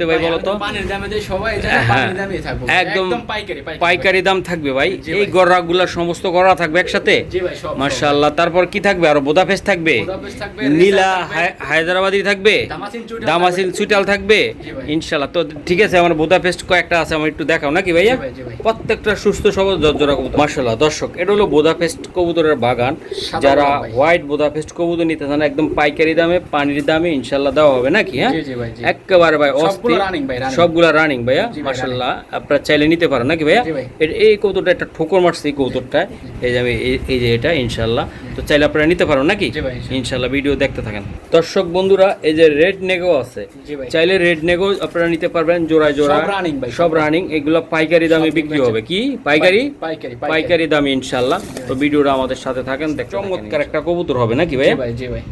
ভাই বলো তো পানির দামে দেই সবাই জানে পানির দামেই থাকবে একদম পাইকারি পাইকারি দাম থাকবে ভাই এই গড়াগুলা সমস্ত গড়া থাকবে একসাথে জি ভাই সব মাশাআল্লাহ তারপর কি থাকবে আর বোদাপেস্ট থাকবে নীলা হায়দ্রাবাদি থাকবে দামাসিল সুইটাল থাকবে ইনশাআল্লাহ তো ঠিক আছে আমার বোদাপেস্ট কয়েকটা আছে আমার একটু দেখাও নাকি ভাইয়া প্রত্যেকটা সুস্থ সবল জোড়া কবুতর মাশাআল্লাহ দর্শক এটা হলো বোদাপেস্ট কবুতরের বাগান যারা হোয়াইট বোদাপেস্ট কবুতর নিতে চান একদম পাইকারি দামে পানির দামে ইনশাআল্লাহ দেওয়া হবে নাকি হ্যাঁ একেবারে ভাই সবগুলা রানিং ভাইয়া মাশাআল্লাহ আপনারা চাইলে নিতে পারেন নাকি ভাইয়া এই কবুতরটা একটা ঠোকর মারছে এই কবুতরটা এই যে আমি এই যে এটা ইনশাআল্লাহ তো চাইলে আপনারা নিতে পারেন নাকি ইনশাআল্লাহ ভিডিও দেখতে থাকেন দর্শক বন্ধুরা এই যে রেড নেগো আছে চাইলে রেড নেগো আপনারা নিতে পারবেন জোড়ায় জোড়া সব রানিং এগুলো পাইকারি দামে বিক্রি হবে কি পাইকারি দামে ইনশাআল্লাহ তো ভিডিওটা আমাদের সাথে থাকেন দেখ চমৎকার একটা কবুতর হবে নাকি ভাইয়া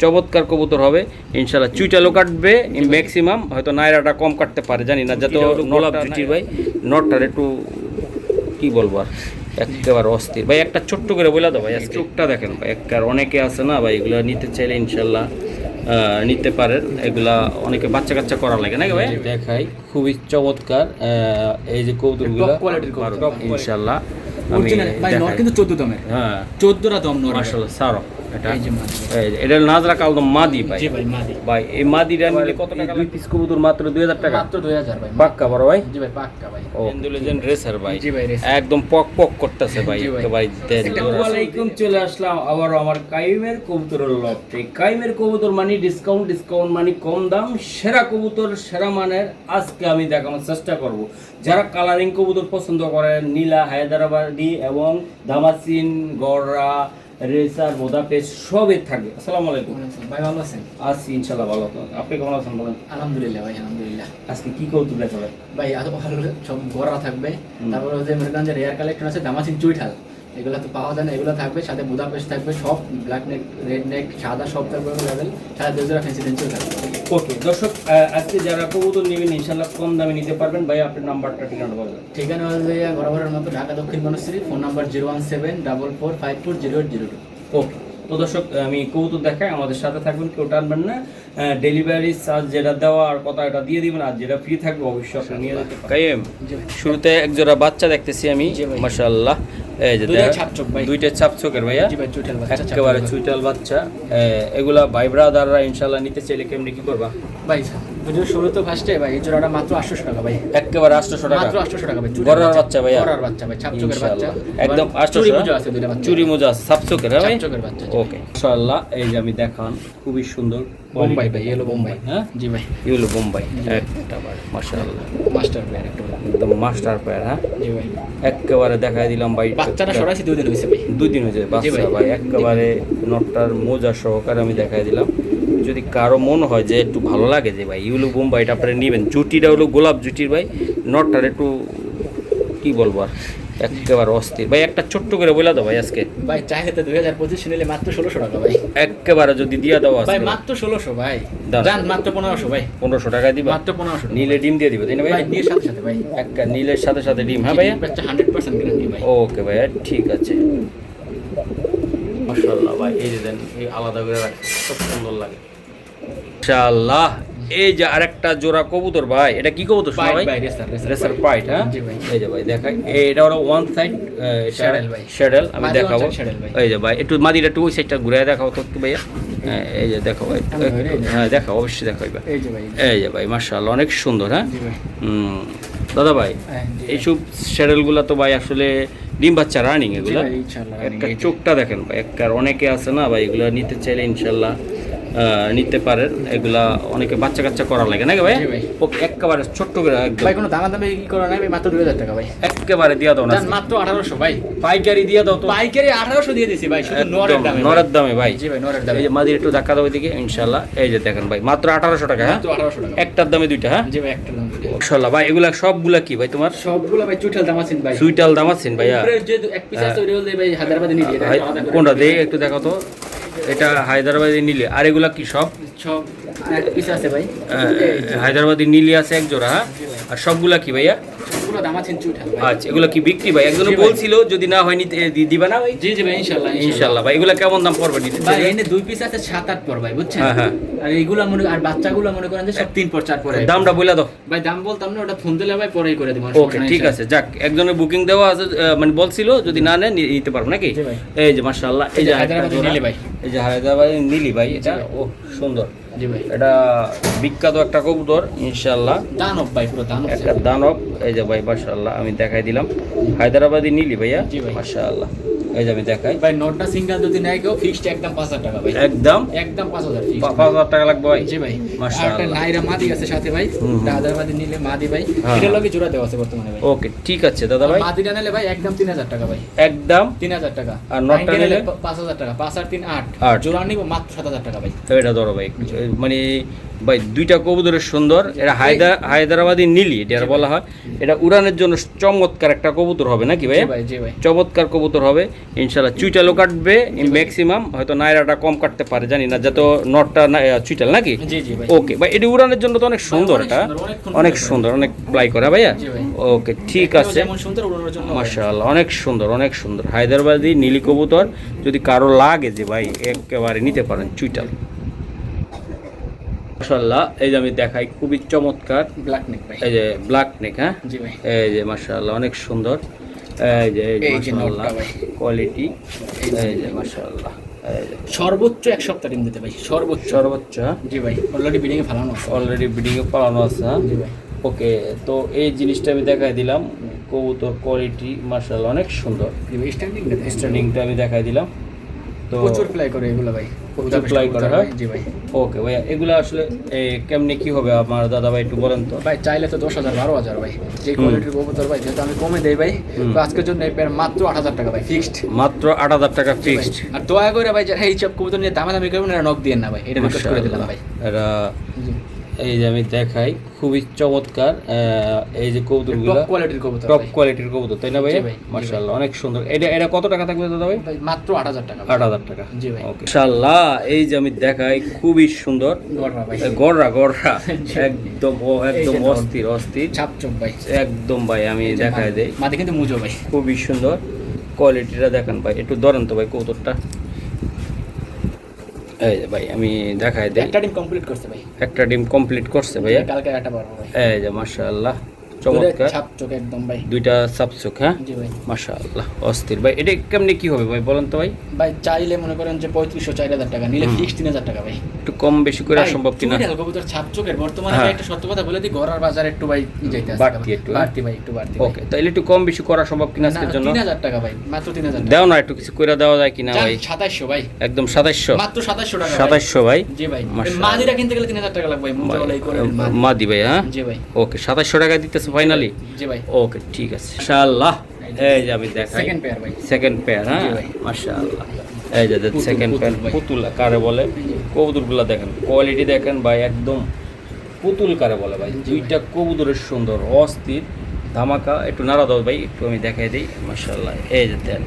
চমৎকার কবুতর হবে ইনশাআল্লাহ চুইটালও কাটবে ম্যাক্সিমাম হয়তো নায়রাটা কম কাটতে পারে জানি না যত গোলাপ জুটির ভাই নটটার একটু কি বলবো আর একেবারে অস্থির ভাই একটা ছোট্ট করে বলে দাও ভাই চোখটা দেখেন ভাই একবার অনেকে আছে না ভাই এগুলো নিতে চাইলে ইনশাল্লাহ নিতে পারেন এগুলা অনেকে বাচ্চা কাচ্চা করা লাগে নাকি ভাই দেখাই খুবই চমৎকার এই যে কবুতরগুলো ইনশাল্লাহ আমি দেখাই কিন্তু 14 দমের হ্যাঁ 14টা দম মাশাআল্লাহ সারো এটা নাজরা কালদম মাদি ভাই ভাই এই মাদিটা নিলে কত টাকা দুই পিস কবুতর মাত্র 2000 টাকা মাত্র 2000 ভাই পাক্কা বড় ভাই জি ভাই পাক্কা ভাই ও ইন্ডোলেজেন্ট রেসার ভাই জি ভাই একদম পক পক করতেছে ভাই একেবারে আসসালামু আলাইকুম চলে আসলাম আবার আমার কাইমের কবুতরের লফটে কাইমের কবুতর মানে ডিসকাউন্ট মানে কম দাম সেরা কবুতর সেরা মানের আজকে আমি দেখানোর চেষ্টা করব যারা কালারিং কবুতর পছন্দ করেন নীলা হায়দ্রাবাদি এবং দামাসিন গড়রা রেসার বোদাপেস্ট সবই থাকবে আসসালামু আলাইকুম ভাই ভালো আছেন আছি ইনশাআল্লাহ ভালো আছেন আপনি কেমন আছেন বলেন আলহামদুলিল্লাহ ভাই আলহামদুলিল্লাহ আজকে কি কবুতর দেখাবেন ভাই আরো ভালো সব গড়া থাকবে তারপর যে মনে যে রেয়ার কালেকশন আছে দামাসিন চুইঠাল এগুলো তো পাওয়া যায় না এগুলো থাকবে সাথে বুদাপেস্ট থাকবে সব ব্ল্যাক নেক রেড নেক সাদা সব থাকবে লেভেল সাথে দুজোড়া ফ্যান্সি টেন্সিও থাকবে ওকে দর্শক আজকে যারা কবুতর নেবেন ইনশাআল্লাহ কম দামে নিতে পারবেন ভাই আপনার নাম্বারটা ঠিকানা বলবেন ঠিকানা হচ্ছে বরাবরের মতো ঢাকা দক্ষিণ বনশ্রী ফোন নাম্বার 017445402 ওকে তো দর্শক আমি কবুতর দেখাই আমাদের সাথে থাকবেন কেউ টানবেন না ডেলিভারি চার্জ যেটা দেওয়া আর কথা এটা দিয়ে দিবেন আর যেটা ফ্রি থাকবে অবশ্যই আপনি নিয়ে যেতে পারেন কাইম শুরুতে এক জোড়া বাচ্চা দেখতেছি আমি মাশাআল্লাহ এই যে দুইটা ছাপচকের ভাইয়া একেবারে চুইটাল বাচ্চা এগুলা ভাই ব্রাদাররা ইনশাআল্লাহ নিতে চাইলে কেমনি কি করবা ভাই ভিডিও শুরু তো ফার্স্টে ভাই এই জোড়াটা মাত্র 800 টাকা ভাই একেবারে 800 টাকা মাত্র 800 টাকা ভাই গড়ার বাচ্চা ভাইয়া গড়ার বাচ্চা ভাই ছাপচকের বাচ্চা একদম 800 চুরি মোজা আছে দুইটা বাচ্চা চুরি মোজা আছে ছাপচকের ভাই ছাপচকের বাচ্চা ওকে ইনশাআল্লাহ এই যে আমি দেখান খুবই সুন্দর বোম্বাই ভাই ইয়েলো বোম্বাই হ্যাঁ জি ভাই ইয়েলো বোম্বাই একেবারে মাশাআল্লাহ মাস্টার পেয়ার একদম মাস্টার পেয়ার হ্যাঁ জি ভাই একেবারে দেখাই দিলাম ভাই বাচ্চাটা সরাসরি 2 দিন হইছে ভাই 2 দিন হয়েছে বাচ্চা ভাই একেবারে নটটার মোজা সহকারে আমি দেখাই দিলাম যদি কারো মন হয় যে একটু ভালো লাগে যে ভাই ইউলু বোম্বাইটা আপনারা নেবেন জুটিটা হলো গোলাপ জুটির ভাই নটটার একটু কি বলবো আর একেবারে অস্থির ভাই একটা ছোট্ট করে বলে দাও ভাই আজকে ভাই চাইলে তো 2025 নিলে মাত্র 1600 টাকা ভাই একেবারে যদি দিয়া দাও ভাই মাত্র 1600 ভাই জান মাত্র 1500 ভাই 1500 টাকা দিবা মাত্র 1500 নীলে ডিম দিয়ে দিবে তাই না ভাই নীলের সাথে সাথে ভাই একটা নীলের সাথে সাথে ডিম হ্যাঁ ভাই বাচ্চা 100% গ্যারান্টি ভাই ওকে ভাই ঠিক আছে মাশাআল্লাহ ভাই এই যে দেন এই আলাদা করে রাখছে খুব সুন্দর লাগে মাশাআল্লাহ এই যে আরেকটা জোড়া কবুতর ভাই এটা কি কবুতর ভাই রেসার পাইট হ্যাঁ জি ভাই এই যে ভাই দেখাই এটা হলো ওয়ান সাইড শ্যাডেল ভাই শ্যাডেল আমি দেখাবো এই যে ভাই একটু মাদিটা একটু ওই সাইডটা ঘুরে দেখাও তো একটু ভাইয়া এই যে দেখো ভাই হ্যাঁ দেখাও অবশ্যই দেখাইবা এই যে ভাই মাশাআল্লাহ অনেক সুন্দর হ্যাঁ দাদা ভাই এইসব শ্যাডেলগুলো তো ভাই আসলে ডিম বাচ্চা রানিং এগুলো একটা চোখটা দেখেন ভাই একবার অনেকে আছে না ভাই এগুলো নিতে চাইলে ইনশাল্লাহ নিতে পারেন এগুলা অনেকে বাচ্চা কাচ্চা করা লাগে নাকি ভাই ওকে একেবারে ছোট্ট করে একদম ভাই কোনো দামা দামে কি করা নাই ভাই মাত্র 2000 টাকা ভাই একেবারে দিয়া দাও না মাত্র 1800 ভাই পাইকারি দিয়া দাও তো পাইকারি 1800 দিয়ে দিছি ভাই শুধু নরের দামে ভাই জি ভাই নরের দামে এই যে মাদির একটু ধাক্কা দাও এদিকে ইনশাআল্লাহ এই যে দেখেন ভাই মাত্র 1800 টাকা হ্যাঁ মাত্র 1800 টাকা একটার দামে দুইটা হ্যাঁ জি ভাই একটার দাম দুইটা মাশাআল্লাহ ভাই এগুলা সবগুলা কি ভাই তোমার সবগুলা ভাই চুইটাল দামাসিন ভাই সুইটাল দামাসিন ভাইয়া যে এক পিস আছে ওই হলো ভাই হায়দ্রাবাদি নিলি কোনটা দেই একটু দেখাও তো এটা হায়দ্রাবাদি নীলি আর এগুলা কি সব সব এক পিস আছে ভাই হায়দ্রাবাদি নীলি আছে এক জোড়া হ্যাঁ আর সবগুলা কি ভাইয়া সবগুলো পুরো দামাসিন চুইঠাল ভাই। আচ্ছা, এগুলো কি বিক্রি ভাই? একজন জি ভাই। বলছিল যদি না হয় নিতে দিবা না ভাই? জি জি ভাই, ইনশাআল্লাহ ইনশাআল্লাহ ভাই। এগুলো কেমন দাম পড়বে নিতে? ভাই এনে 2 পিস আছে 7-8 পর ভাই, বুঝছেন? হ্যাঁ, হ্যাঁ। আর এইগুলা মনে আর বাচ্চাগুলো মনে করেন যে সব 3 পর 4 পর। দামটা বলে দাও ভাই দাম বলতাম না, ওটা ফোন দিলে ভাই পরেই করে দিব। ওকে ঠিক আছে। যাক, একজনের বুকিং দেওয়া আছে, মানে বলছিল যদি না নেন নিতে পারবো নাকি? জি ভাই। এই যে মাশাআল্লাহ, এই যে হায়দ্রাবাদি নীলি ভাই। এই যে হায়দ্রাবাদি নীলি ভাই, এটা ও সুন্দর। জি ভাই। এটা বিখ্যাত একটা কবুতর ইনশাআল্লাহ, দানব ভাই, পুরো দানব। একটা দানব। এই যে ভাই মাশাআল্লাহ আমি দেখাই দিলাম হায়দ্রাবাদি নীলি ভাইয়া। জি ভাই। মাশাআল্লাহ, এই যে আমি দেখাই। ভাই নোটটা সিঙ্গেল যদি নেয় কেউ ফিক্সড একদম 5000 টাকা ভাই। একদম একদম 5000 ফিক্সড। 5000 টাকা লাগবে ভাই। জি ভাই। মাশাআল্লাহ। আর একটা নাইরা মাদি আছে সাথে ভাই, এটা হায়দ্রাবাদি নিলে মাদি ভাই, হ্যাঁ। এটার লগে জোড়া দেওয়া আছে বর্তমানে ভাই। ওকে ঠিক আছে দাদা ভাই। মাদিটা নিলে ভাই একদম 3000 টাকা ভাই। একদম 3000 টাকা। আর নটটা নাইনটি নিলে? 5000 টাকা। 5 আর 3 8। আট। জোড়া নিব মাত্র 7000 টাকা ভাই। এটা ধরো ভাই, মানে ভাই দুইটা কবুতরের সুন্দর। এটা হায়দ্রাবাদি নীলি এটা আর বলা হয়। এটা উড়ানের জন্য চমৎকার একটা কবুতর হবে নাকি ভাই? জি ভাই, জি ভাই। চমৎকার কবুতর হবে ইনশাআল্লাহ। চুইটালও কাটবে ম্যাক্সিমাম, হয়তো নাইরাটা কম কাটতে পারে জানি না, যত নটটা চুইটাল নাকি? জি জি ভাই। ওকে ভাই, এটা উড়ানের জন্য তো অনেক সুন্দর, অনেক এটা সুন্দর, অনেক সুন্দর, অনেক প্লাই করে ভাইয়া। জি ভাই। ওকে ঠিক দেখতেও আছে। যেমন সুন্দর ওড়ানোর জন্য ভাই। মাশাআল্লাহ, অনেক সুন্দর, অনেক সুন্দর হায়দ্রাবাদি নীলি কবুতর। যদি কারো লাগে যে ভাই একেবারে নিতে পারেন চুইটাল। মাশাআল্লাহ, এই যে আমি দেখাই, খুবই চমৎকার। ব্ল্যাক নেক ভাই। এই যে ব্ল্যাক নেক, হ্যাঁ জি ভাই। এই যে মাশাআল্লাহ অনেক সুন্দর। এই যে এই যে মাশাআল্লাহ নটটা ভাই। কোয়ালিটি। এই যে। এই যে মাশাআল্লাহ, এই যে সর্বোচ্চ 1 সপ্তাহ ডিম দিতে ভাই, সর্বোচ্চ। সর্বোচ্চ জি ভাই, অলরেডি বিডিং এ ফেলানো আছে। অলরেডি ব্রিডিং এ পালানো আছে, হ্যাঁ? জি ভাই। ওকে, তো এই জিনিসটা আমি দেখাই দিলাম। কবুতর কোয়ালিটি মাশাআল্লাহ অনেক সুন্দর। জি ভাই, স্ট্যান্ডিং দেখেন। স্ট্যান্ডিংটা আমি দেখাই দিলাম। তো প্রচুর ফ্লাই করে এগুলো ভাই। প্রচুর fly করে, হ্যাঁ? জি ভাই। ওকে ভাইয়া, এগুলো আসলে কেমনে কি হবে আমার দাদা ভাই একটু বলেন তো। ভাই চাইলে তো 10,000 12,000 ভাই, যে কোয়ালিটির কবুতর ভাই, যেহেতু আমি কমে দেই ভাই, তো আজকের জন্য এই পেয়ার মাত্র 8,000 টাকা ভাই, ফিক্সড। মাত্র 8,000 টাকা ফিক্সড। আর দয়া করে ভাই যারা এই সব কবুতর নিয়ে দামাদামি করবেন না, নক দিয়েন না ভাই, এটা রিকোয়েস্ট করে দিলাম ভাই। এটা জি। এই যে আমি দেখাই, খুবই চমৎকার। এই যে কবুতরগুলো টপ কোয়ালিটির কবুতর টপ ভাই। কোয়ালিটির কবুতর, তাই না ভাই? জি ভাই, জি মাশাআল্লাহ অনেক সুন্দর। এটা কত টাকা থাকবে দাদা ভাই? ভাই মাত্র 8,000 টাকা ভাই। 8,000 টাকা। জি ভাই। ওকে মাশাআল্লাহ, এই যে আমি দেখাই, খুবই সুন্দর। গড়রা ভাই। গড়রা গড়রা একদম একদম এই যে অস্থির অস্থির ছাপচপ ভাই। একদম ভাই, আমি দেখাই দেই। মাঝে কিন্তু মুজো ভাই। খুবই সুন্দর কোয়ালিটিটা দেখেন ভাই, একটু ধরেন তো ভাই কবুতরটা। এই যে ভাই আমি দেখাই দেই। একটা ডিম কমপ্লিট করছে ভাই। একটা ডিম কমপ্লিট করছে ভাইয়া। কালকে একটা পারবো ভাই। এই যে মাশাআল্লাহ চমৎকার। ছাপচপ একদম ভাই। দুইটা সাবসুক, হ্যাঁ জি ভাই। মাশাআল্লাহ অস্থির ভাই। এটা কেমনে কি হবে ভাই বলেন তো ভাই? ভাই চাইলে মনে করেন যে 3500-4000 টাকা নিলে ফিক্সড 3000 টাকা ভাই। একটু কম বেশি করে সম্ভব কিনা? চুইঠাল কবুতর ছাপচকের বর্তমানে হ্যাঁ। ভাই একটা সত্য কথা বলে দিই, গড়ার বাজার একটু ভাই যাইতে আছে। বাড়তি একটু, হ্যাঁ? বাড়তি ভাই, একটু বাড়তি ভাই। ওকে, তাইলে একটু কম বেশি করা সম্ভব কিনা আজকের জন্য? 3000 টাকা ভাই, মাত্র 3000 টাকা। দাও না, একটু কিছু করে দেওয়া যায় কিনা ভাই? 2700 ভাই। একদম 2700, মাত্র 2700 টাকা ভাই। 2700 ভাই। জি ভাই। মাশাআল্লাহ। মাদিরা কিনতে গেলে 3000 টাকা লাগবে ভাই, মুজোলাই করে মাদি। মাদি ভাই, হ্যাঁ জি ভাই। ওকে 2700 টাকা দিতেছে ফাইনালি। জি ভাই। ওকে ঠিক আছে মাশাআল্লাহ। এই যে আমি দেখাই সেকেন্ড পেয়ার ভাই। সেকেন্ড পেয়ার, হ্যাঁ জি ভাই। মাশাআল্লাহ। এই যে পুতুল, সেকেন্ড পেয়ার পুতুল ভাই। পুতুল কারে বলে, কবুতরগুলো দেখেন, কোয়ালিটি দেখেন ভাই, একদম পুতুল কারে বলে ভাই। দুইটা কবুতরের সুন্দর অস্থির ধামাকা। একটু নাড়া দাও ভাই, একটু আমি দেখাই দিই। মাশাআল্লাহ, এই যে দেন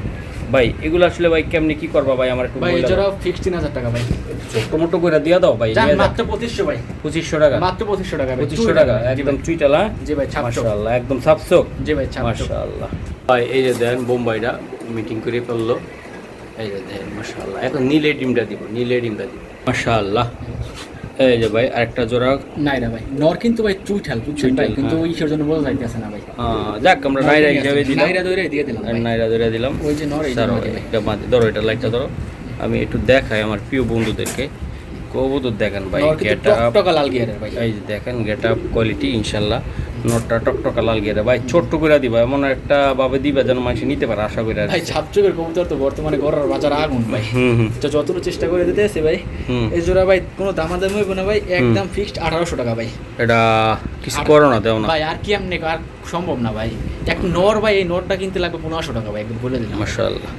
ভাই, এগুলো আসলে ভাই কেমনে কি করবা ভাই আমার একটু ভাই বলে দাও। এছাড়াও ফিক্সড 3000 টাকা ভাই। ছোট মোটো করে দিয়া দাও ভাই। জান দিয়ে দাও। মাত্র 2500 ভাই। 2500 টাকা। মাত্র 2500 টাকা ভাই। 2500 টাকা একদম চুইটালা। জি ভাই, ছাপচপ। মাশাআল্লাহ একদম সাবসক। জি ভাই, ছাপচপ। মাশাআল্লাহ ভাই, এই যে দেন বোম্বাইটা মিটিং করে ফেললো। এই যে দেন মাশাআল্লাহ, এখন নীলে ডিমটা দিব, নীলে ডিমটা দিব। মাশাআল্লাহ, এই যে ভাই আরেকটা জোড়া। নাইরা ভাই নর কিন্তু ভাই চুইঠাল বুঝছেন ভাই, চুইঠাল, কিন্তু হ্যাঁ। ওই হিসেবে জন্য বলা যাইতেছে না ভাই। যাক আমরা নাইরা হিসাবে দিলাম। নাইরা ধরে দিয়ে দিলাম ভাই। নাইরা ধরে দিলাম। ওই যে নর, এই যে ধরো মাদি ভাই। এটা মাদি, ধরো এটা লাইটটা ধরো। আমি একটু দেখাই আমার প্রিয় বন্ধুদেরকে কবুতর দেখেন ভাই। নর কিন্তু গেটআপ, টকটকা লাল গিয়ারের ভাই। এই যে দেখেন গেটআপ কোয়ালিটি ইনশাআল্লাহ। নটটা টকটকা লাল গিয়ে ভাই, ছোট্ট করে দিবা, এমন একটা ভাবে দিবা যেন মানুষ নিতে পারে, আশা করি আর কি। ভাই ছাপচকের কবুতর তো বর্তমানে গড়ার বাজার আগুন ভাই। হুম হুম তো যতটুকু চেষ্টা করে দিতে আছে ভাই, হুম। এই জোড়া ভাই কোনো দামাদামি হইব না ভাই, একদম ফিক্সড 1800 টাকা ভাই। এটা কিছু করো না, দেও না। ভাই আর কি আমনে আর সম্ভব না ভাই। এক নর ভাই, এই নরটা কিনতে লাগবে 1500 টাকা ভাই, একদম বলে দিলাম। মাশাআল্লাহ,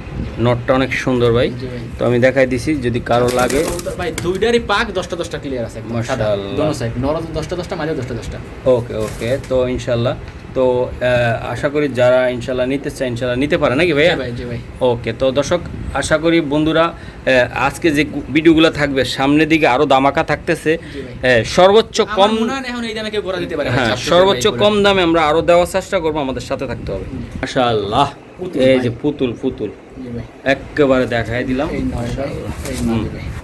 নটটা অনেক সুন্দর ভাই। জি ভাই। তো আমি দেখাই দিছি, যদি কারো লাগে। কবুতর ভাই দুইটারই পাক 10টা 10টা ক্লিয়ার আছে একদম সাদা। মাশাআল্লাহ। দোনো সাইড, নর 10টা 10টা, মাঝে 10টা 10টা। ওকে ওকে, তো ইনশাআল্লাহ তো আশা করি যারা ইনশাল্লাহ নিতে চায় ইনশাল্লাহ নিতে পারে নাকি ভাইয়া? জি ভাই। ওকে, তো দর্শক আশা করি বন্ধুরা আজকে যে ভিডিওগুলো থাকবে সামনের দিকে আরো দামাকা থাকতেছে। সর্বোচ্চ কম এখন এই দামে কেউ ঘোরা দিতে পারে, হ্যাঁ সর্বোচ্চ কম দামে আমরা আরো দেওয়ার চেষ্টা করবো, আমাদের সাথে থাকতে হবে। মাশাআল্লাহ, এই যে পুতুল একেবারে দেখাই দিলাম।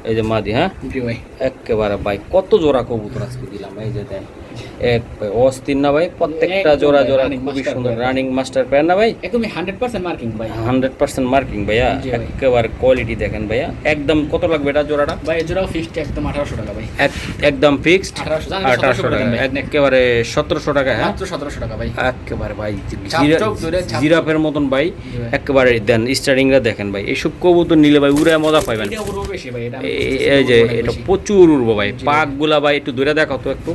এই যে মাদি, হ্যাঁ একেবারে ভাই কত জোড়া কবুতর আজকে দিলাম। এই যে দেন এক ভাই অস্থির না ভাই, প্রত্যেকটা জোড়া খুবই সুন্দর রানিং মাস্টার পেয়ার না ভাই, একদম 100% মার্কিং ভাই, 100% মার্কিং ভাইয়া। একেবারে কোয়ালিটি দেখেন ভাইয়া। একদম কত লাগবে এটা জোড়াটা? ভাই এই জোড়াও ফিক্সড একদম 1800 টাকা ভাই, একদম ফিক্সড 1800 টাকা, একেবারে 1700 টাকা, হ্যাঁ মাত্র 1700 টাকা ভাই। একেবারে ভাই জিরাফের মতন ভাই, একেবারে দেন স্টারিংরা দেখেন ভাই। এইসব কবুতর নিলে ভাই উড়ে মজা পাইবেন। এই যে এটা প্রচুর উড়বো ভাই। পাকগুলা ভাই একটু দূরে দেখো তো, একটু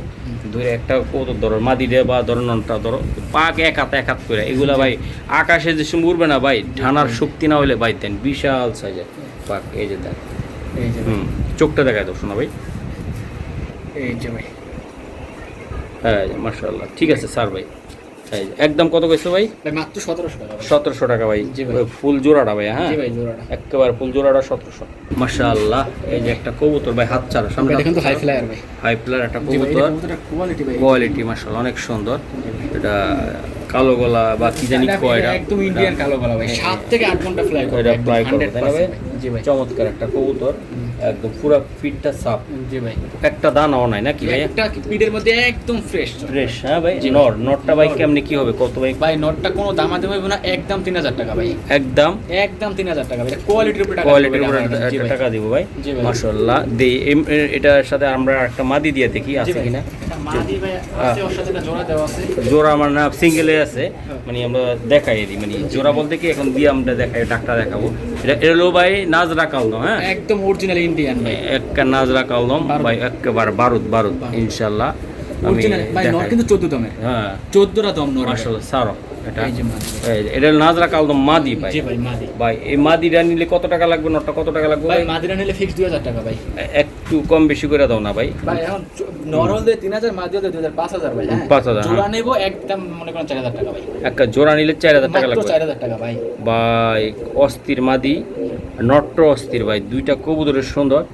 দূরে একটা কবুতর ধরো, মাদি দে বা ধরো ননটা ধরো, পাক এক হাত করে এগুলা ভাই আকাশে যে সময় উড়বে না ভাই, ঢানার শক্তি না হলে ভাই দেন বিশাল সাইজের পাক। এই যে দেন, এই যে চোখটা দেখায় দর্শন ভাই, এই যে ভাই, হ্যাঁ মাশাআল্লাহ। ঠিক আছে স্যার ভাই, একদম কত কইছো ভাই? মাত্র 1700 টাকা। 1700 টাকা ভাই, ফুল জোড়াটা ভাই, হ্যাঁ জি ভাই জোড়াটা একেবারে ফুল জোড়াটা 1700। মাশাআল্লাহ, এই যে একটা কবুতর ভাই হাত ছাড়া সামনে দেখেন তো, হাই ফ্লায়ার ভাই, হাই ফ্লায়ার একটা কবুতর, কোয়ালিটি ভাই, কোয়ালিটি মাশাআল্লাহ অনেক সুন্দর। এটা কালো গলা বা কি জানি কয়, এটা একদম ইন্ডিয়ান কালো গলা ভাই, 7 থেকে 8 ঘন্টা ফ্লাই করে, এটা ফ্লাই করে তাই না ভাই? জি ভাই, চমৎকার একটা কবুতর, একদম পুরো ফিটটা সাফ। জি ভাই, একটা দানাও নাই নাকি ভাই? একটা পিডের মধ্যে একদম ফ্রেশ, হ্যাঁ ভাই। নটটা ভাই কেমনে কি হবে কত ভাই? ভাই নটটা কোনো দামাদামি হবে না, একদম 3000 টাকা ভাই, একদম 3000 টাকা ভাই। কোয়ালিটির উপরে টাকা দিব ভাই। মাশাআল্লাহ। এটার সাথে আমরা একটা মাদি দিয়ে দেখি আছে কিনা। মাদি ভাই আছে, ওর সাথে একটা জোড়া দেওয়া আছে। জোড়া আমার না সিঙ্গেলে আছে, মানে আমরা দেখাই দিই, মানে জোড়া বলতে কি এখন দিয়ে আমরা দেখাই, ডাকটা দেখাবো। এটা এলো ভাই নাজরা কালদম, হ্যাঁ একদম অরিজিনাল ইন্ডিয়ান ভাই, একটা নাজরা কালদম ভাই, একেবারে বারুদ ইনশাআল্লাহ। অরিজিনাল ভাই, নট কিন্তু 14 দমের, হ্যাঁ 14টা দম নট মাশাআল্লাহ। সারো এই যে মাদি, এটা নাজরা কালদম মাদি ভাই। জি ভাই মাদি ভাই। এই মাদিটা নিলে কত টাকা লাগবে? নটটা কত টাকা লাগবে ভাই? মাদিটা নিলে ফিক্স 2000 টাকা ভাই, একটু কম বেশি করে দাও না ভাই। ভাই এখন নরমাল দিয়ে 3000, মাদি দিয়ে 2000, 5000 ভাই, হ্যাঁ 5000। জোড়া নেব একদম মনে করেন 4000 টাকা ভাই, একটা জোড়া নিলে 4000 টাকা লাগবে, 4000 টাকা ভাই। ভাই অস্থির মাদি, নট্ট অস্থির ভাই, দুইটা কবুতরের সুন্দর।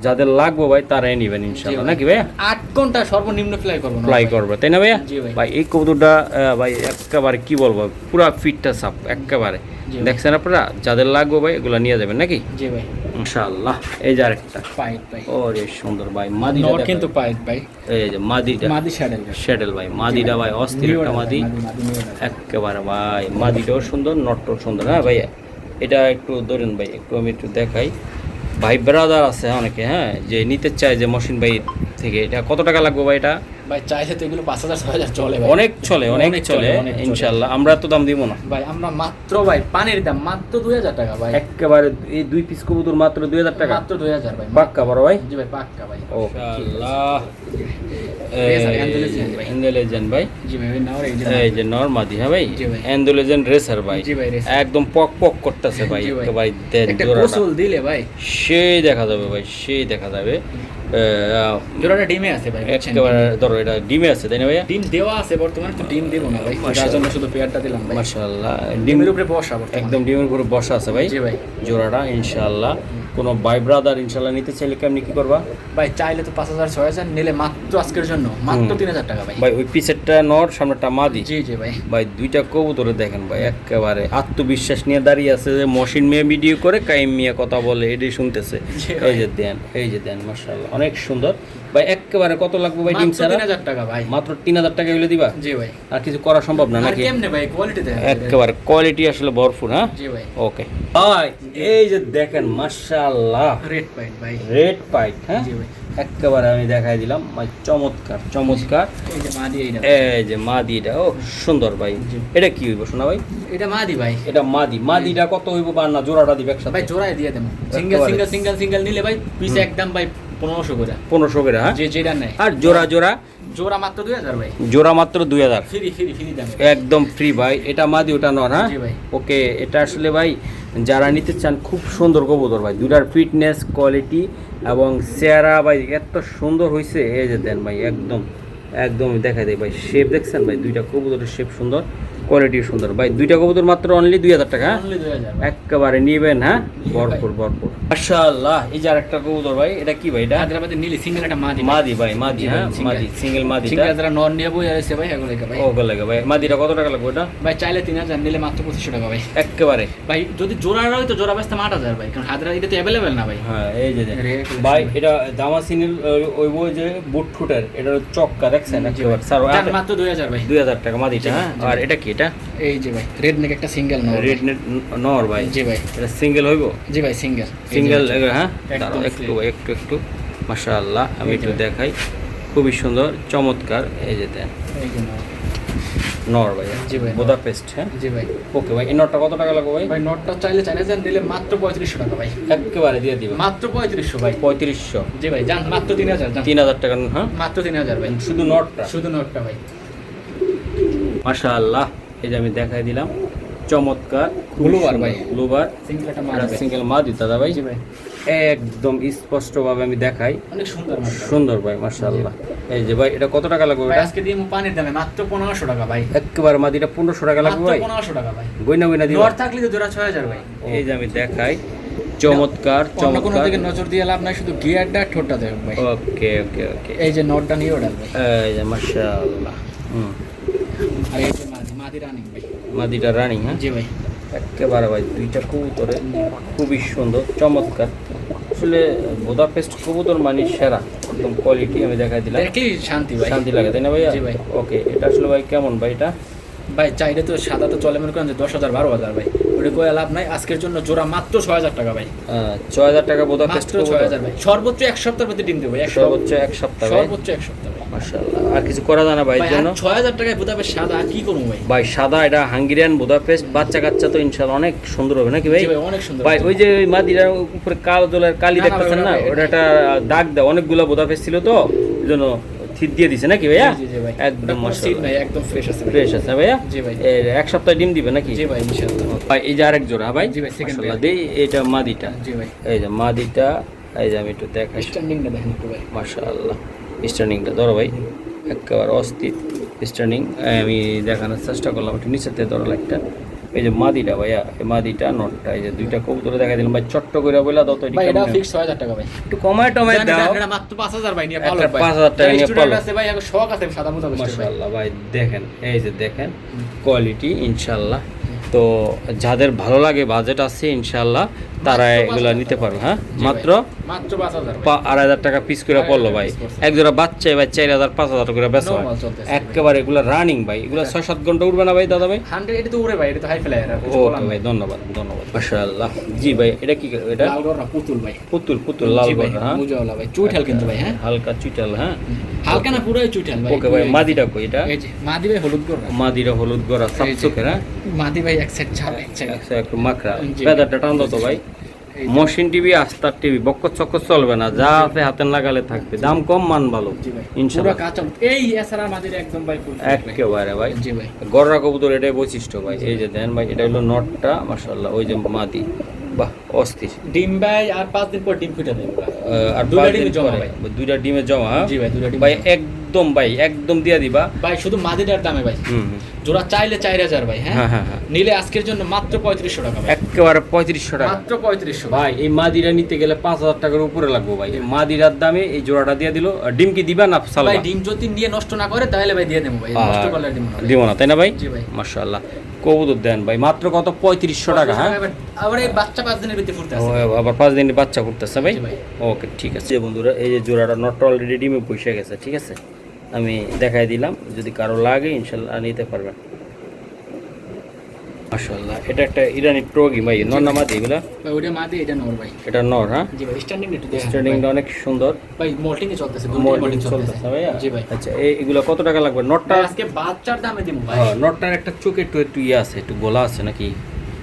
যাদের লাগবে ভাই তারাই নেবেন ইনশাআল্লাহ নাকি ভাইয়া? 8 ঘন্টা সর্বনিম্ন ফ্লাই করবো তাই না ভাইয়া? জি ভাই। ভাই এই কবুতরটা ভাই একেবারে কি বলবো, পুরা ফিটটা সাপ একেবারে, দেখছেন আপনারা? যাদের লাগবে ভাই এগুলো নিয়ে যাবেন নাকি? জি ভাই ইনশাআল্লাহ। এই যে আরেকটা পাইট ভাই, ওরে সুন্দর ভাই মাদি, নট কিন্তু পাইট ভাই, এই যে মাদিটা, মাদি শ্যাডেল ভাই, মাদিটা ভাই অস্থির একটা মাদি একেবারে ভাই। মাদিটাও সুন্দর, নটটাও সুন্দর, হ্যাঁ ভাইয়া। এটা একটু ধরেন ভাই, একটু আমি একটু দেখাই। ভাই ব্রাদার আছে অনেকে, হ্যাঁ যে নিতে চায় যে মহসিন ভাই থেকে, এটা কত টাকা লাগবে ভাই? এটা ভাই চাইছে তো এগুলো 5000 6000 চলে ভাই, অনেক চলে ইনশাআল্লাহ। আমরা তো দাম দিব না ভাই, আমরা মাত্র ভাই পানির দাম মাত্র 2000 টাকা ভাই, একেবারে এই 2 পিস কবুতর মাত্র 2000 টাকা, মাত্র 2000 ভাই, পাক্কা বড় ভাই? জি ভাই পাক্কা ভাই। ইনশাআল্লাহ। এন্ডোলেজেন ভাই, জি ভাই নাও এই যে নরমাদি, হ্যাঁ ভাই এন্ডোলেজেন রেসার ভাই, জি ভাই একদম পক করতেছে ভাই, একেবারে দেন একটা জোড়াটা গোসল দিলে ভাই সেই দেখা যাবে ভাই, সেই দেখা যাবে। জোড়াটা ডিমে আছে ভাই, একেবারে ধরো এটা ডিমে আছে তাই না ভাইয়া? ডিম দেওয়া আছে বর্তমানে, তো ডিম দেব না ভাই, তার জন্য শুধু পেয়ারটা দিলাম ভাই। মাশাআল্লাহ, ডিমের উপরে বসা, একদম ডিমের উপরে বসা আছে ভাই। জি ভাই জোড়াটা ইনশাআল্লাহ। কোনো ভাই ব্রাদার ইনশাআল্লাহ নিতে চাইলে কেমনি কি করবা ভাই? চাইলে তো 5000 6000, নিলে মাত্র আজকের জন্য মাত্র 3000 টাকা ভাই। ভাই ওই পিছেরটা নর, সামনেটা মাদি। জি জি ভাই। ভাই দুইটা কবুতরে দেখেন ভাই, একেবারে আত্মবিশ্বাস নিয়ে দাঁড়িয়ে আছে যে মহসিন মিয়া ভিডিও করে কাইম মিয়া কথা বলে এটাই শুনতেছে। এই যে দেন মাশাআল্লাহ অনেক সুন্দর ভাই। একেবারে কত লাগবে ভাই ডিম ছাড়া? 3000 টাকা ভাই, মাত্র 3000 টাকা হইলে দিবা? জি ভাই। আর কিছু করা সম্ভব না নাকি? কেমনে ভাই কোয়ালিটি দেখেন, একেবারে কোয়ালিটি আসলে ভরপুর। হ্যাঁ জি ভাই। ওকে ভাই, এই যে দেখেন মাশাআল্লাহ রেড পাইট ভাই, রেড পাইট, হ্যাঁ জি ভাই একেবারে আমি দেখাই দিলাম ভাই, চমৎকার। এই যে মাদি, এই যে মাদিটা ও সুন্দর ভাই। এটা কি হইব শোনা ভাই? এটা মাদি ভাই, এটা মাদিটা কত হইব? বা না জোড়াটা দিবে একসাথে? ভাই জোড়ায় দিয়ে দেব, সিঙ্গেল নিলে ভাই পিস একদম ভাই 1500 করে, 1500 করে, হ্যাঁ যেটা নেয়। আর জোড়া মাত্র 2000 ভাই, জোড়া মাত্র 2000, ফ্রি দাম, একদম ফ্রি ভাই। এটা মাদি ওটা নর, হ্যাঁ জি ভাই। ওকে, এটা আসলে ভাই যারা নিতে চান খুব সুন্দর কবুতর ভাই, দুটার ফিটনেস কোয়ালিটি এবং চেহারা ভাই এত সুন্দর হয়েছে। এই যে দেন ভাই একদম একদম দেখাই দেয় ভাই, শেপ দেখছেন ভাই, দুইটা কবুতরের শেপ সুন্দর, কোয়ালিটি সুন্দর ভাই। দুইটা কবুতর মাত্র অনলি 2000 টাকা, হ্যাঁ? অনলি 2000 ভাই। একেবারে নিবেন, হ্যাঁ, ভরপুর ভরপুর। মাশাআল্লাহ, এই যে আরেকটা কবুতর ভাই, এটা কি ভাই? এটা হায়দ্রাবাদের নীলি সিঙ্গেল একটা মাদি মাদি ভাই, মাদি, জি ভাই, হ্যাঁ, single। মাদি, সিঙ্গেল মাদিটা। সিঙ্গেল যারা নর নিয়ে বই আছে ভাই এগুলো ভাই। ওকে লাগে ভাই, মাদিটা কত টাকা লাগবে এটা? ভাই চাইলে 3000, নিলে মাত্র 2500 টাকা ভাই। একেবারে ভাই যদি জোড়া হয় তো জোড়া বেচতে 8000 ভাই, কারণ হায়দ্রাবাদ এটা তো অ্যাভেলেবেল না ভাই। হ্যাঁ, এই যে Rare collection ভাই, ভাই। এটা দামাসিনের ওই বই যে বুট ফুটের, এটা চক্কা দেখছেন একেবারে স্যার, যান মাত্র 2000 ভাই। 2000 টাকা মাদিটা, হ্যাঁ। জি, আর এটা কি? এটা এই যে ভাই রেড নেক একটা সিঙ্গেল নর। রেড নেট নর ভাই। জি ভাই। এটা সিঙ্গেল হইব? জি ভাই সিঙ্গেল। সিঙ্গেল, হ্যাঁ। একদম দাঁড়াও, একটু free। একটু একটু মাশাআল্লাহ, আমি এই যে একটু ভাই। দেখাই, খুবই সুন্দর চমৎকার। এই যে দেন এই যে নর। নর ভাই, জি ভাই, নর। বুদাপেস্ট, হ্যাঁ। জি ভাই। ওকে ভাই, এই নরটা কত টাকা লাগবে ভাই? ভাই নটটা চাইলে 4000, নিলে মাত্র 3500 টাকা ভাই। একেবারে দিয়ে দিবেন মাত্র 3500 ভাই। 3500। জি ভাই যান মাত্র 3000 যান। 3000 টাকা, হ্যাঁ, মাত্র 3000 ভাই। শুধু নরটা। শুধু নটটা ভাই। মাশাআল্লাহ, এই যে আমি দেখাই দিলাম, চমৎকার ব্লুবার ভাই। ব্লুবার, সিঙ্গেল একটা মাদি ভাই। সিঙ্গেল মাদি দাদা ভাই। জি ভাই। একদম স্পষ্টভাবে আমি দেখাই, অনেক সুন্দর মাদি ভাই। সুন্দর ভাই মাশাআল্লাহ। এই যে ভাই, এটা কত টাকা লাগবে ভাই এটা? আজকে দিয়ে পানির দামে মাত্র 1500 টাকা ভাই। একেবারে মাদিটা 1500 টাকা লাগবে মাত্র ভাই, 1500 টাকা ভাই। গয়না গয়না দিব। নর থাকলে তো জোড়া 6000 ভাই। এই যে আমি দেখাই, চমৎকার অন্য কোনো চমৎকার। দিকে নজর দিয়ে লাভ নাই, শুধু গিয়ারটা ঠোঁটটা দেখুন ভাই। ওকে ওকে ওকে, এই যে নটটা নিয়ে ওঠাল ভাই। এই যে মাশাআল্লাহ, আর এই যে মাদি রানিং ভাই। মাদিটা রানিং, হ্যাঁ। জি ভাই। একেবারে ভাই, দুইটা কবুতরে খুবই সুন্দর চমৎকার। আসলে বুদাপেস্ট কবুতর মানে সেরা, একদম কোয়ালিটি আমি দেখাই দিলাম, দেখলি শান্তি ভাই। শান্তি লাগে, তাই না ভাইয়া? জি ভাই। ওকে, এটা আসলে ভাই কেমন ভাই এটা? ভাই চাইলে তো সাদা তো চলে, মনে করেন যে 10000 12000 ভাই, ওটা কয়ে লাভ নাই। আজকের জন্য জোড়া মাত্র 6000 টাকা ভাই। 6000 টাকা বুদাপেস্ট মাত্র 6000 ভাই। সর্বোচ্চ এক সপ্তাহের মধ্যে ডিম দেবো ভাই। সর্বোচ্চ এক সপ্তাহ ভাই, সর্বোচ্চ এক সপ্তাহ ভাই। মাশাআল্লাহ। আর কিছু করা যায় না ভাই ভাই, জন্য? আর 6000 টাকায় বুদাপেস্ট সাদা আর কি করবো ভাই? ভাই সাদা, এটা হাঙ্গেরিয়ান বুদাপেস্ট, বাচ্চা কাচ্চা তো ইনশাআল্লাহ অনেক সুন্দর হবে নাকি ভাই? জি ভাই, অনেক সুন্দর। ভাই ওই যে ওই মাদিরার উপরে কালো দলের কালি না, না দেখতেছেন না, ভাই, ওটা একটা দাগ দেয়, অনেকগুলো বুদাপেস্ট ছিল তো, এই জন্য থিত দিয়ে দিছে নাকি ভাইয়া? জি জি ভাই। একদম কোনো সিল মাশাআল্লাহ, নাই, একদম ফ্রেশ আছে ভাই। ফ্রেশ আছে ভাইয়া। জি ভাই। এক সপ্তাহে ডিম দিবে নাকি? জি ভাই ইনশাআল্লাহ। ভাই এই যে আরেক জোড়া ভাই, জি ভাই, second মাশাআল্লাহ, pair। দেই এটা মাদিটা। জি ভাই। এই যে মাদিটা, এই যে আমি একটু দেখাই, স্ট্যান্ডিংটা দেখেন একটু ভাই। মাশাআল্লাহ, স্টার্নিংটা ধরো ভাই, একেবারে অস্থির স্টার্নিং। আমি দেখানোর চেষ্টা করলাম, একটু নিচের থেকে ধরো লাইটটা। এই যে মাদিটা ভাইয়া, এই মাদিটা নটটা, এই যে দুইটা কবুতরে দেখা দিলাম ভাই, চট্ট করে বইলা দাও তো, ভাই এটা ফিক্স 6000 টাকা ভাই। একটু কমায় টমায় জানি, দাও। জানি, এটা মাত্র 5000 ভাই নিয়ে পালো একটা ভাই। 5000 টাকা নিয়ে স্টুডেন্ট পালো। আছে ভাই, এখন শখ আছে সাদা মুদা বসতে ভাই। মাশাআল্লাহ ভাই, দেখেন এই যে দেখেন কোয়ালিটি ইনশাআল্লাহ। তো যাদের ভালো লাগে, বাজেট আছে ইনশাআল্লাহ, তারা মাত্র এগুলো 5000 নিতে টাকা। পারবে, হ্যাঁ। জি ভাই। মাত্র মাত্র 5000 ভাই। 2500 টাকা পিস করে পড়লো ভাই। 5000 piece এক জোড়া বাচ্চা ভাই 4000 5000 করে বেচা হয়। Normal চলতেছে। একেবারে এগুলো রানিং ভাই, এগুলো 6-7 ঘন্টা উঠবে না ভাই দাদা ভাই? 100 এটা তো উড়ে ভাই, এটা তো হাই ফ্লায়ার আর কিছু ওকে বলার ভাই, নাই। ধন্যবাদ ধন্যবাদ, মাশাআল্লাহ। জি ভাই, এটা কি? এটা লাল গড়া পুতুল ভাই। পুতুল, পুতুল লাল জি ভাই, গড়া, হ্যাঁ। মুজাওয়ালা ভাই, চুইঠাল কিন্তু ভাই, হ্যাঁ। হালকা চিটাল, হ্যাঁ। হালকা না পুরোই চুইঠাল ভাই। ওকে ভাই, মাদিটা কই এটা? এই যে মাদি ভাই হলুদ গড়া। মাদিরা হলুদ গড়া, এই যে। সাপসুকের, হ্যাঁ। মাদি ভাই এক সাইড ছাড়, এক সাইড। একটু মাখরা, জি। বেদারটা টান দাও তো ভাই। এই যে। মশিন টিভি, আস্তার টিভি, বক্কর চক্কর চলবে না, যা আছে হাতের নাগালে থাকবে, দাম কম মান ভালো জি ভাই। পুরো ইনশাআল্লাহ। কাঁচা এই এছাড়া মাদির একদম ভাই ফুল। একেবারে ভাই, জি ভাই। গররা কবুতর এটাই বৈশিষ্ট্য ভাই। এই যে দেন ভাই, এটা হলো নটটা, মাশাআল্লাহ। ওই যে মাদি, বাহ অস্থির। ডিম ভাই আর 5 দিন পর ডিম ফুটে দেবে ভাই। আর দুইটা 5 দিন ডিমে জমা পরে ভাই। দুইটা ডিমে জমা, হ্যাঁ? জি ভাই, দুইটা ডিম ভাই জমা। একদম ভাই, একদম দিয়া দিবা ভাই শুধু মাদিটার দামে ভাই। হুম হুম। জোড়া চাইলে 4000 ভাই, হ্যাঁ। হ্যাঁ হ্যাঁ হ্যাঁ, নিলে আজকের জন্য মাত্র 3500 টাকা ভাই। একেবারে 3500 টাকা মাত্র 3500 ভাই। ভাই। এই মাদিরা নিতে গেলে 5000 টাকার উপরে লাগবে ভাই। এই মাদিরার দামে এই জোড়াটা দিয়ে দিল। আর ডিম কি দিবা না সালবা? ভাই ডিম যদি নিয়ে নষ্ট না করে তাহলে ভাই দিয়ে দেবো ভাই, নষ্ট করলে আর দিব না ভাই। দিব না, তাই না ভাই? জি ভাই। মাশাআল্লাহ, কবুতর দেন ভাই মাত্র কত? 3500 টাকা, হ্যাঁ। আবার এই বাচ্চা 5 দিনের ভিতরে ফুটতে ও, আছে। আবার 5 দিনের বাচ্চা করতেছে ভাই। জি ভাই। ওকে ঠিক আছে বন্ধুরা, এই যে জোড়াটা নটটা অলরেডি ডিমে পয়সা গেছে, ঠিক আছে। আমি দেখাই দিলাম, যদি কারো লাগে ইনশাল্লাহ নিতে পারবেন। মাশাআল্লাহ, এটা একটা ইরানি ট্রগি ভাই, নর না মাদি এগুলা? ভাই ওটা মাদি, এটা নর ভাই। এটা নর, হ্যাঁ। জি ভাই, স্ট্যান্ডিং একটু দেখেন স্টার্টিংটা অনেক সুন্দর, ভাই। মোল্টিং এ চলতেছে, মডেলিং মোল্টিং চলতেছে ভাইয়া। জি ভাই। আচ্ছা, এগুলা কত টাকা লাগবে? নটটা ভাই আজকে বাচ্চার দামে দিব ভাই। নটটার একটা চোখে একটু একটু ইয়ে আছে, একটু গোলা আছে নাকি?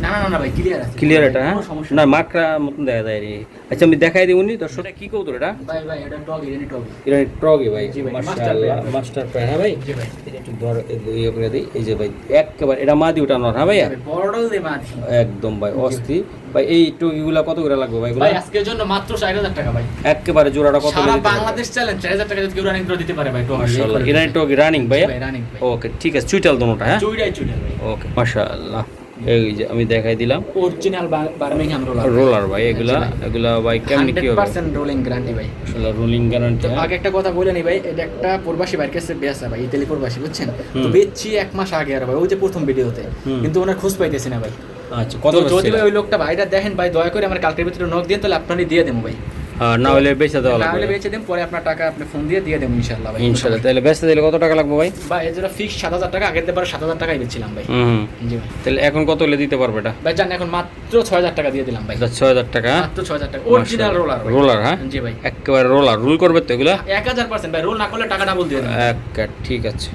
না না না ভাই ক্লিয়ার আছে, ক্লিয়ার এটা, হ্যাঁ? কোনো সমস্যা না নেই। মাকড়া মতন দেখা যায় রে। আচ্ছা আমি দেখাই দিই উনি দর্শক, এটা কি কবুতর এটা? ভাই ভাই এটা টগ ইরানি টগ। এটা ট্রগে ভাই, জি ভাই, মাশাআল্লাহ, master মাস্টার প্যান, হ্যাঁ ভাই? জি ভাই। এটা একটু ধর ইয়ে করে দিই, এই যে ভাই একেবারে এটা মাদি উঠানোর, হ্যাঁ ভাইয়া? বড় দে মাদি। একদম ভাই অস্থির ভাই। এই টুকিগুলা কত করে লাগবে ভাই? ভাই আজকের জন্য মাত্র 4000 টাকা ভাই। একেবারে জোড়াটা কত সারা করে দিতে বাংলাদেশ চ্যালেঞ্জ 4000 টাকা যদি কেউ রানিং করে দিতে পারে ভাই টগ। মাশাআল্লাহ। ইরানি টগ রানিং ভাইয়া? ভাই রানিং ভাই। ওকে ঠিক আছে, চুইটাল দোনোটা, হ্যাঁ? চুইডাই চুইডাই ভাই। ওকে মাশাআল্লাহ। এই যে আমি দেখাই দিলাম অরিজিনাল বার্মিংহাম রোলার। রোলার ভাই, এগুলা এগুলা ভাই কেমনি কি হবে? 100% রোলিং গ্যারান্টি ভাই। আসলে রোলিং গ্যারান্টি। আগে একটা কথা বলে নি ভাই, এটা একটা প্রবাসী ভাইয়ের কাছে বেচা ভাই, ইতালি প্রবাসী, বুঝছেন? তো বেচছি 1 মাস আগে আর ভাই, ওই যে প্রথম ভিডিওতে, কিন্তু ওনার খোঁজ পাইতেছি না ভাই। আচ্ছা কত তো যদি বেচছিলেন? ভাই ওই লোকটা ভাইটা দেখেন ভাই, দয়া করে আমার কালকের ভিতরে নক দিন, তাহলে আপনারই দিয়ে দেবো ভাই। না হলে বেচে দেওয়া না হলে লাগবে বেচে দেন, পরে আপনার টাকা আপনি ফোন দিয়ে দেবো ইনশাআল্লাহ ভাই। ইনশাআল্লাহ। তাহলে বেচতে দিলে কত টাকা লাগবে ভাই? ভাই এর জন্য ফিক্স 7000 টাকা, আগের বার 7000 টাকাই বেচছিলাম ভাই। হুম। জি ভাই। তাহলে এখন কত হলে দিতে পারবে এটা? ভাই জান এখন মাত্র 6000 টাকা দিয়ে দিলাম ভাই। এটা 6000 টাকা, হ্যাঁ? মাত্র 6000 টাকা অরিজিনাল রোলার। রোলার, হ্যাঁ? জি ভাই। একেবারে রোলার রুল করবে তো এগুলা? 1000% ভাই, রোল না করলে টাকা ডাবল দিয়ে দেবো। ঠিক আছে।